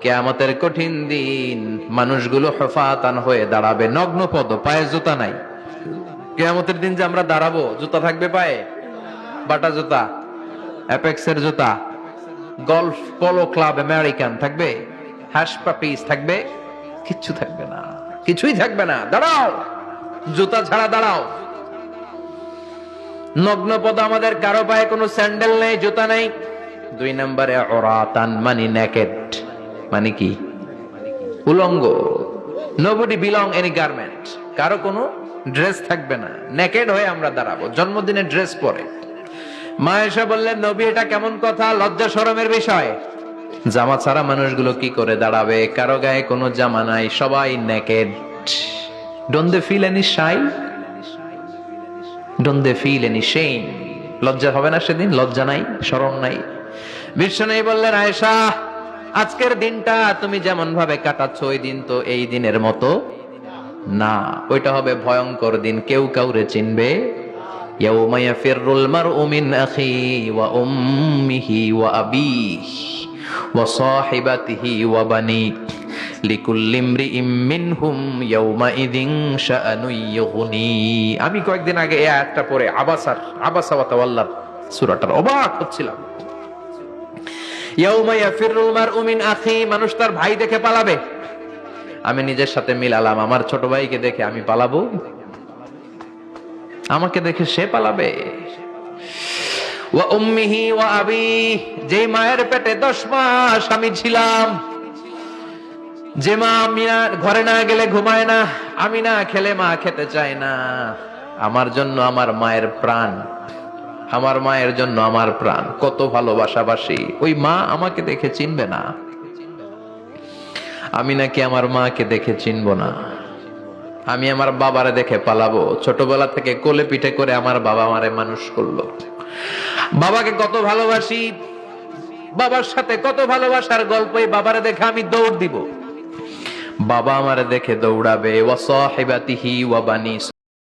কিয়ামতের কঠিন দিন মানুষগুলো হুফাতান হয়ে দাঁড়াবে, নগ্ন পদ, পায়ে জুতা নাই। কিয়ামতের দিন যে আমরা দাঁড়াবো, জুতা থাকবে পায়ে? বাটা জুতা, অ্যাপেক্সের জুতা, গলফ পোলো ক্লাব আমেরিকান থাকবে? হ্যাশ পাপিস থাকবে? কিচ্ছু থাকবে না, কিছুই থাকবে না। দাঁড়াও, জুতা ছাড়া দাঁড়াও। নগ্ন পদ, আমাদের কারো পায়ে কোনো স্যান্ডেল নেই, জুতা নেই। 2 নম্বরে অরাতান, মানে নেকেড, মানে কি? উলঙ্গ। নোবডি বিলং এনি গার্মেন্ট, কারো কোনো ড্রেস থাকবে না, নেকেড হয়ে আমরা দাঁড়াবো, জন্মদিনের ড্রেস পরে। মা এসে বললেন, নবী এটা কেমন কথা, লজ্জা শরমের বিষয়। জামা ছাড়া মানুষগুলো কি করে দাঁড়াবে? কারো গায়ে কোনো জামা নাই, সবাই naked. Don't they feel any shy? Don't they feel any shame? লজ্জা হবে না সেদিন? লজ্জা নাই, শরম নাই। বিশ্বনবী বললেন, আয়েশা, আজকের দিনটা তুমি যেমন ভাবে কাটাচ্ছ, ওই দিন তো এই দিনের মতো না, ওইটা হবে ভয়ঙ্কর দিন, কেউ কাউরে চিনবে। ইয়াউমা ইয়াফিরুল মারউ মিন আখিহি ওয়া উম্মিহি ওয়া আবিহি ওয়া সাহিবাতিহি ওয়া বানি লিকুল্লি ইমরিইম মিনহুম ইয়াউমাইযিন শাআনুন ইউগনি। আমি কয়েকদিন আগে এই আয়াতটা পড়ে আবাসা ওয়া তাওয়াল্লা সূরাটার অবাক হচ্ছিলাম। ইয়াউমা ইয়াফিরুল মারউ মিন আখি, মানুষ তার ভাই দেখে পালাবে। আমি নিজের সাথে মিলালাম, আমার ছোট ভাইকে দেখে আমি পালাবো? আমাকে দেখে সে পালাবে? ওয়া উম্মিহি ওয়া আবি, যে মায়ের পেটে 10 মাস আমি ছিলাম, যে মা আমি ঘরে না গেলে ঘুমায় না, আমি না খেলে মা খেতে চায় না, আমার জন্য আমার মায়ের প্রাণ, আমার মায়ের জন্য আমার প্রাণ, কত ভালোবাসাবাসি। ওই মা আমাকে দেখে চিনবে না, আমি নাকি আমার মাকে দেখে চিনবো না। আমি আমার বাবারে দেখে পালাবো। ছোটবেলা থেকে কোলে পিঠে করে আমার বাবা আমারে মানুষ করলো, বাবাকে কত ভালোবাসি, বাবার সাথে কত ভালোবাসার গল্প, এই বাবারে দেখে আমি দৌড় দিব, বাবা আমারে দেখে দৌড়াবে। ওয়া সাহিবাতিহি ওয়া বানি